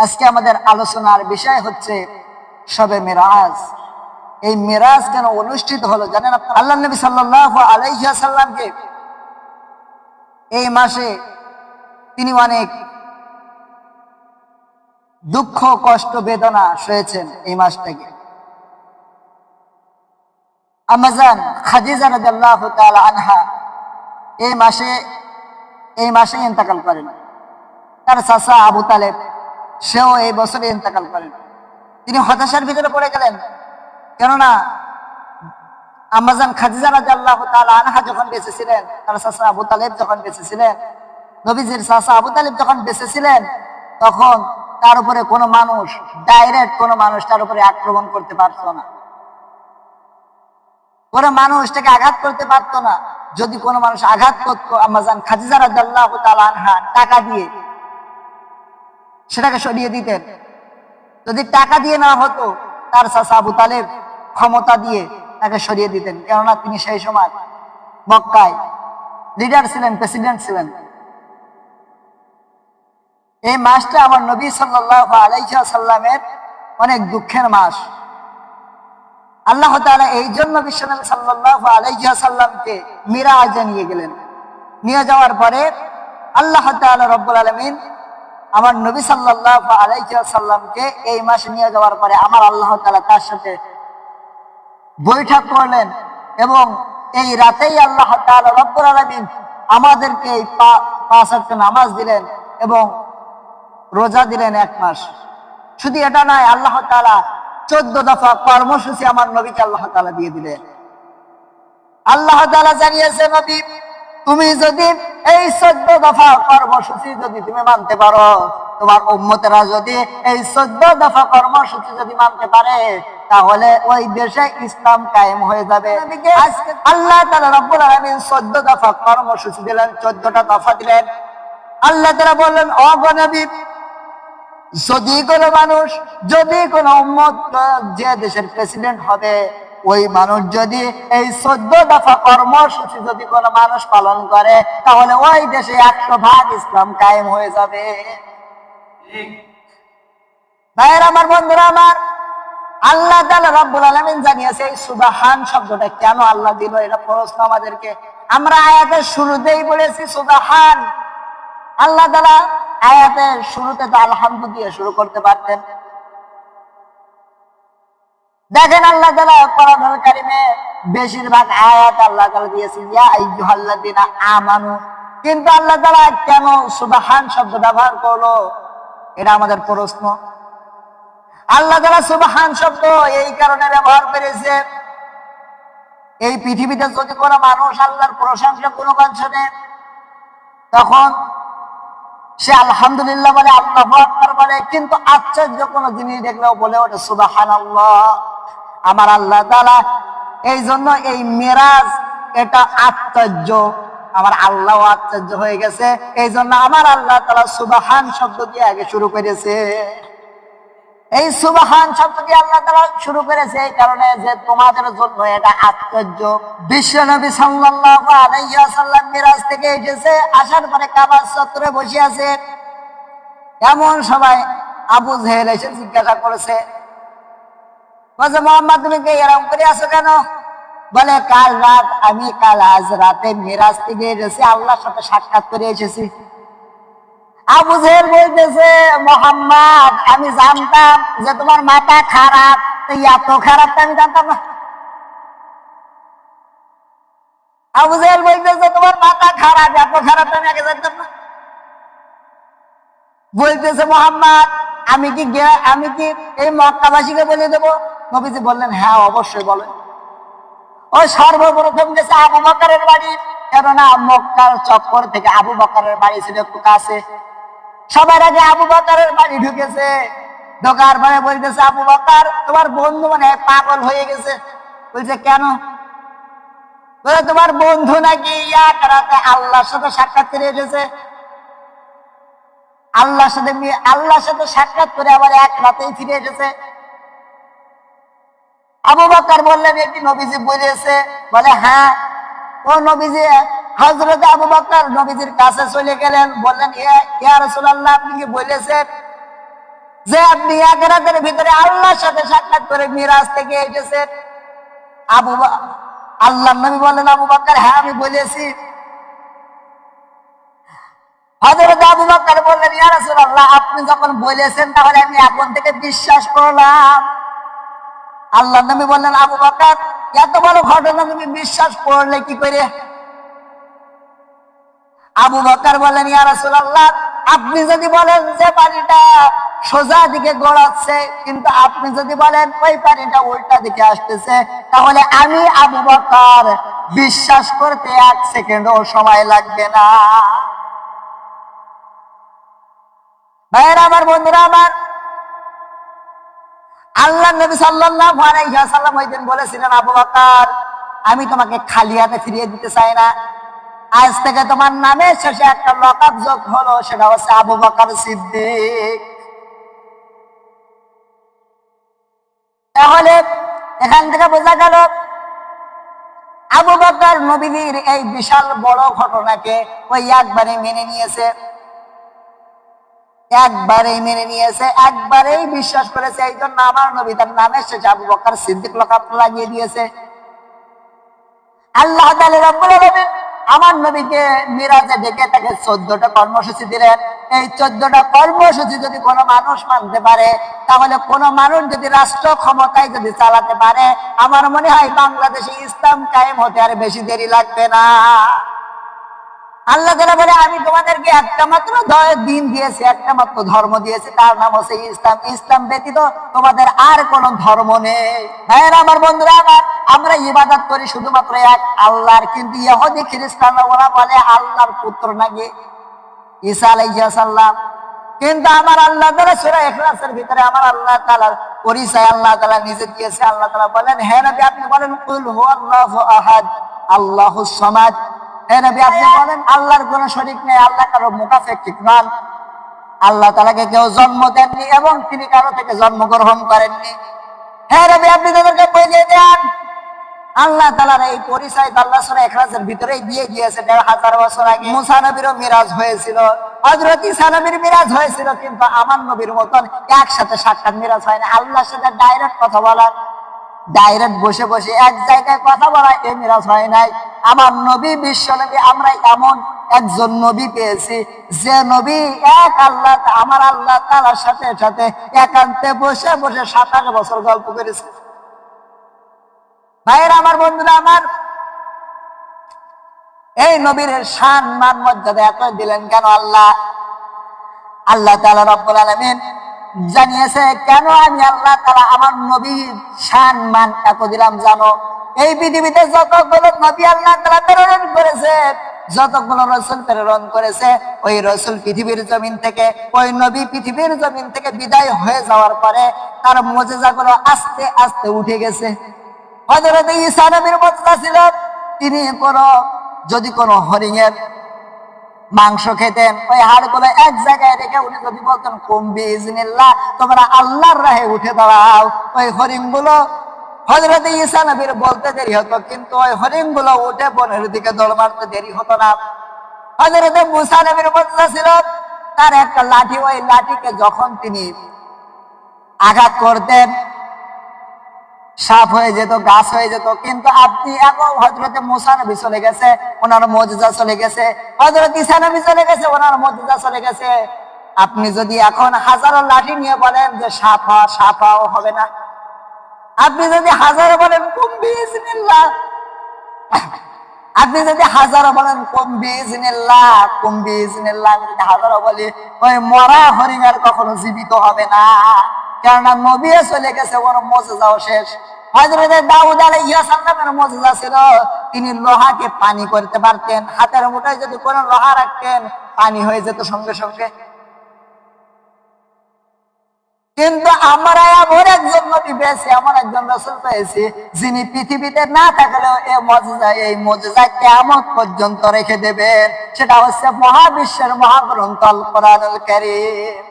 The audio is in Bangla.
আজকে আমাদের আলোচনার বিষয় হচ্ছে শবে মেরাজ। এই মেরাজ কেন অনুষ্ঠিত হলো জানেন আপনারা? আল্লাহ নবী সাল্লাল্লাহু আলাইহি ওয়াসাল্লামকে এই মাসে তিনি অনেক দুঃখ কষ্ট বেদনা সয়েছেন। এই মাসটাকে আম্মা জান খাদিজা রাদিয়াল্লাহু তাআলা আনহা এই মাসে ইন্তেকাল করেন। তার চাচা আবু তালেব সেও এই বছরে ইন্তেকাল করেন। তিনি হতাশার ভিতরে পড়ে গেলেন, কেননা আম্মা জান খাদিজা রাদিয়াল্লাহু তাআলা আনহা যখন বেঁচে ছিলেন, তার চাচা আবু তালেব যখন বেঁচে ছিলেন, নবীজির চাচা আবু তালেব যখন বেঁচে ছিলেন, তখন তার উপরে কোনো মানুষ ডাইরেক্ট তার উপরে আক্রমণ করতে পারতো না, কোনো মানুষ তাকে আঘাত করতে পারতো না। যদি কোনো মানুষ আঘাত করতো, আম্মা জান খাদিজা রাদিয়াল্লাহু তাআলা আনহা টাকা দিয়ে সেটাকে সরিয়ে দিতেন। যদি টাকা দিয়ে না হতো, তার চাচা আবু তালেব ক্ষমতা দিয়ে তাকে সরিয়ে দিতেন, কেননা তিনি সেই সময় মক্কায় লিডার ছিলেন, প্রেসিডেন্ট ছিলেন। এই মাসটা আমার নবী সাল্লাল্লাহু আলাইহি ওয়াসাল্লামের অনেক দুঃখের মাস। আল্লাহ তাআলা এই জন্য বিশ্বনবী সাল্লাল্লাহু আলাইহি ওয়াসাল্লামকে মিরাজে নিয়ে গেলেন। নিয়ে যাওয়ার পরে আল্লাহ তাআলা রব্বুল আলামিন আমার নবী সাল্লাল্লাহু আলাইহি ওয়াসাল্লামকে এই মাসে নিয়ে যাওয়ার পরে আমার আল্লাহ তাআলা তার সাথে বৈঠক করলেন, এবং এই রাতেই আল্লাহ তাআলা রব্বুল আলামিন আমাদেরকে এই 5 ওয়াক্ত নামাজ দিলেন এবং রোজা দিলেন 1 মাস। শুধু এটা নয়, আল্লাহ তাআলা 14 দফা কর্মসূচি আমার নবীকে আল্লাহ তাআলা দিয়ে দিলেন। আল্লাহ তাআলা জানিয়েছে, নবী তুমি যদি এই 14 দফা কর্মসূচি যদি তুমি মানতে পারো, তোমার উম্মতেরা যদি এই 14 দফা কর্মসূচি যদি মানতে পারে, তাহলে ওই দেশে ইসলাম কায়েম হয়ে যাবে। আল্লাহ তাআলা রব্বুল আলামিন 14 দফা কর্মসূচি দিলেন, 14টা দফা দিলেন। আল্লাহ তাআলা বললেন, ও নবী, যদি কোনো উম্মত যে দেশের প্রেসিডেন্ট হবে, ওই মানুষ যদি এই 14 দফা কর্মসূচি যদি কোনো মানুষ পালন করে, তাহলে ওই দেশে 100% ইসলাম কায়েম হয়ে যাবে। ভাইয়েরা আমার, বন্ধুরা আমার, আল্লাহ তাআলা রব্বুল আলামিন জানিয়েছে এই সুবহান শব্দটা কেন আল্লাহ দিল, এটা প্রশ্ন আমাদেরকে। আমরা আয়াতের শুরুতেই বলেছি সুবহান। আল্লাহ তাআলা আয়াতের শুরুতে তো আলহামদুলিল্লাহ দিয়ে শুরু করতে পারতেন। দেখেন আল্লাহ তাআলা কোরআনুল কারীমে বেশিরভাগ আয়াত আল্লাহ তাআলা দিয়েছেন ইয়া আইয়ুহাল্লাযিনা আমানু, কিন্তু আল্লাহ তাআলা কেন সুবহান শব্দ ব্যবহার করলো, এটা আমাদের প্রশ্ন। আল্লাহ তাআলা সুবহান শব্দ এই কারণে ব্যবহার করেছে, এই পৃথিবীতে যদি কোনো মানুষ আল্লাহর প্রশংসা গুণগান শোনে, তখন সে আলহামদুলিল্লাহ বলে, আল্লাহু আকবার বলে, কিন্তু আশ্চর্য কোনো জিনিস দেখলেও বলে ওঠে সুবহানাল্লাহ। আমার আল্লাহ তাআলা এই জন্য এই মেরাজ এটা আশ্চর্য, আমার আল্লাহ আশ্চর্য হয়ে গেছে, এই জন্য আমার আল্লাহ তাআলা সুবহান শব্দ দিয়ে আগে শুরু করেছে। এই সুবহান শব্দ দিয়ে আল্লাহ তাআলা শুরু করেছে এই কারণে যে তোমাদের জন্য এটা আশ্চর্য। বিশ্বনবী সাল্লাল্লাহু আলাইহি ওয়াসাল্লাম মিরাজ থেকে এসেছে, আসার পরে কাবার চত্বরে বসে আছে। এমন সবাই আবু জেহেল এসে জিজ্ঞাসা করেছে, বলে মুহাম্মদ তুমি কি এরকম করে আছো কেন? বলে আমি আজ রাতে মিরাজ থেকে এসেছি, আল্লাহর সাথে সাক্ষাৎ করে এসেছি। আবু জেহেল বলতেছে, মুহাম্মদ আমি জানতাম যে তোমার মাথা খারাপ, এত খারাপ আমি জানতাম না। আবু জেহেল বলতেছে তোমার মাথা খারাপ, এত খারাপ আমি আগে জানতাম না। বলতেছে, মুহাম্মদ আমি কি এই মক্কাবাসীকে বলে দেবো? নবীজি বললেন, হ্যাঁ অবশ্যই বলেন। ও সর্বপ্রথম গেছে আবু বকরের বাড়ি, কেননা মক্কার চক্কর থেকে আবু বকরের বাড়ি ছিল একটু কাছে। সবার আগে আবু বকরের বাড়ি ঢুকেছে, ঢোকার পরে বলতেছে, আবু বকর তোমার বন্ধু মানে পাগল হয়ে গেছে। বলছে কেন? বলে তোমার বন্ধু নাকি এক রাতে আল্লাহর সাথে সাক্ষাৎ করে এসেছে। আল্লাহর সাথে সাক্ষাৎ করে আবার এক রাতেই ফিরে এসেছে। আবু বকর বললেন, এটি নবীজি বলেছে? বলে হ্যাঁ। ও নবীজি, হযরত আবু বকর নবীজির কাছে চলে গেলেন, বললেন, ইয়া রাসূলুল্লাহ আপনি কি বলেছেন? যে আপনি আখিরাতের ভিতরে আল্লাহর সাথে সাক্ষাৎ করে মিরাজ থেকে এসেছেন। আল্লাহর নবী বলেন, আবু বকর, হ্যাঁ আমি বলেছি। হযরত আবু বকর বললেন, ইয়া রাসূলুল্লাহ, আপনি যখন বলেছেন তাহলে আমি এখন থেকে বিশ্বাস করলাম। আল্লাহর নবী বললেন, আবু বকর, এত বড় ঘটনা তুমি বিশ্বাস করলে কি করে? আবু বকর বললেন, ইয়া রাসূলুল্লাহ, আপনি যদি বলেন যে পানিটা সোজা দিকে গড়াচ্ছে, কিন্তু আপনি যদি বলেন ওই পানিটা উল্টা দিকে আসতেছে, তাহলে আমি আবু বকর বিশ্বাস করতে 1 সেকেন্ডও সময় লাগবে না। ভাইয়েরা আমার, বন্ধুরা আমার, আল্লাহ নবী সাল্লাল্লাহু আলাইহি ওয়াসাল্লাম ওই দিন বলেছিলেন, আবু বকর, আমি তোমাকে খালি হাতে ফিরিয়ে দিতে চাই না। আজ থেকে তোমার নামের শেষে একটা লকাব যোগ হলো, সেটা হচ্ছে আবু বকর সিদ্দিক। তাহলে এখান থেকে বোঝা গেল আবু বকর নবীর এই বিশাল বড় ঘটনাকে ওই একবারে মেনে নিয়েছে, একবারেই বিশ্বাস করেছে। এই জন্য আমার নবী তার নামের শেষে আবু বকর সিদ্দিক লকাব লাগিয়ে দিয়েছে। আল্লাহ তাআলা রব্বুল আলামিন আমার নবীকে মিরাজে ডেকে তাকে 14টা কর্মসূচি দিলেন। এই 14টা কর্মসূচি যদি কোনো মানুষ মানতে পারে, তাহলে কোনো মানুষ যদি রাষ্ট্র ক্ষমতায় যদি চালাতে পারে, আমার মনে হয় বাংলাদেশে ইসলাম কায়েম হতে আর বেশি দেরি লাগবে না। আল্লাহ তাআলা বলে, আমি তোমাদেরকে একটা মাত্র দিন দিয়েছি, একটা মাত্র ধর্ম দিয়েছি, তার নাম হচ্ছে ইসলাম। ইসলাম ব্যতীত তোমাদের আর কোনো ধর্ম নেই। হ্যাঁ আমার বন্ধুরা আমার, আমরা ইবাদত করি শুধুমাত্র এক আল্লাহর, কিন্তু ইহুদি খ্রিস্টানরা ওরা বলে আল্লাহর পুত্র নাকি ঈসা আলাইহিস সালাম। কিন্তু আমার আল্লাহ তাআলা সূরা ইখলাসের ভিতরে আমার আল্লাহ তাআলার পরিচয় আল্লাহ তাআলা নিজে দিয়েছে। আল্লাহ তাআলা বলেন, হে নবী আপনি বলেন, কুল হুয়াল্লাহু আহাদ আল্লাহুস সামাদ। হে নবী আপনি বলেন, আল্লাহর কোনো শরীক নেই, আল্লাহ কারো মুকাফেক্ষিক নন। আল্লাহ তাআলাকে কেউ জন্ম দেননি এবং তিনি কারো থেকে জন্মগ্রহণ করেননি। হে নবী আপনি তাদেরকে বুঝিয়ে দেন, আল্লাহ তাআলার এই পরিচয় আল্লাহ সূরা ইখলাসের ভিতরেই দিয়ে গিয়েছে। ১৫০০ বছর আগে মুসা নবীরও মিরাজ হয়েছিল, হযরত ঈসা নবীর মিরাজ হয়েছিল, কিন্তু আমার নবীর মতন একসাথে সাক্ষাৎ মিরাজ হয় না। আল্লাহর সাথে ডাইরেক্ট কথা বলার, ডাইরেক্ট বসে বসে এক জায়গায় কথা বলা, এই মিরাজ হয় নাই। আমার নবী, বিশ্ব নবী, আমরা এমন একজন নবী পেয়েছি যে নবী এক আল্লাহ, আমার আল্লাহ তাআলার সাথে সাথে একান্তে বসে বসে ২৭ বছর গল্প করেছে। ভাইয়েরা আমার, বন্ধুরা আমার, এই নবীর শান মান মর্যাদা এত দিলেন কেন আল্লাহ? আল্লাহ তাআলা রব্বুল আলামিন জানিয়েছে কেন আমি আল্লাহ তাআলা আমার নবীর শান মান এত দিলাম জানো? এই পৃথিবীতে যতগুলো নবী আল্লাহ তাআলা প্রেরণ করেছে, যতগুলো রাসূল প্রেরণ করেছে, ওই রাসূল পৃথিবীর জমিন থেকে, ওই নবী পৃথিবীর জমিন থেকে বিদায় হয়ে যাওয়ার পরে তার মুজিজাগুলো আস্তে আস্তে উঠে গেছে। হযরত ঈসা নবীর মুজিজা ছিল, তিনি যদি কোনো হরিণের মাংস খেতেন, ওই হাড়গুলো এক জায়গায় রেখে উনি যদি বলতেন কুম বিইজনিল্লাহ, তোমরা আল্লাহর রাহে উঠে দাঁড়াও, ওই হরিণগুলো হযরত ঈসা নবীর বলতে দেরি হতো, কিন্তু ওই হরিণগুলো উঠে বনের দিকে দৌড় মারতে দেরি হতো না। হযরত মুসা নবীর মুজিজা ছিল, তার একটা লাঠি, ওই লাঠিকে যখন তিনি আঘাত করতেন সাপ হয়ে যেত, গাছ হয়ে যেত। কিন্তু আপনি এখন হযরত মুসা নবী চলে গেছে, ওনার মুজিজা চলে গেছে। হযরত ঈসা নবী চলে গেছে, ওনার মুজিজা চলে গেছে। আপনি যদি এখন হাজারো লাঠি নিয়ে বলেন যে সাফাও হবে না। আপনি যদি হাজারো বলেন কুম বিইজনিল্লাহ, আপনি যদি হাজারো বলেন কুম বিইজনিল্লাহ, কুম বিইজনিল্লাহ, আমি যদি হাজারো বলি, ওই মরা হরিণ আর কখনো জীবিত হবে না, কেননা নবী চলে গেছে, ওর মুজিজাও শেষ। হযরত দাউদ আলাইহিস সালামের মুজিজা ছিল, তিনি লোহাকে পানি করতে পারতেন। হাতের মুঠোয় যদি কোনো লোহা রাখতেন, পানি হয়ে যেত সঙ্গে সঙ্গে। কিন্তু আমরা এমন একজন নবী পেয়েছি, এমন একজন রাসূল পেয়েছি, যিনি পৃথিবীতে না থাকলেও এই মুজিজা কিয়ামত পর্যন্ত রেখে দেবেন। সেটা হচ্ছে মহাবিশ্বের মহাগ্রন্থ আল কোরআনুল কারীম।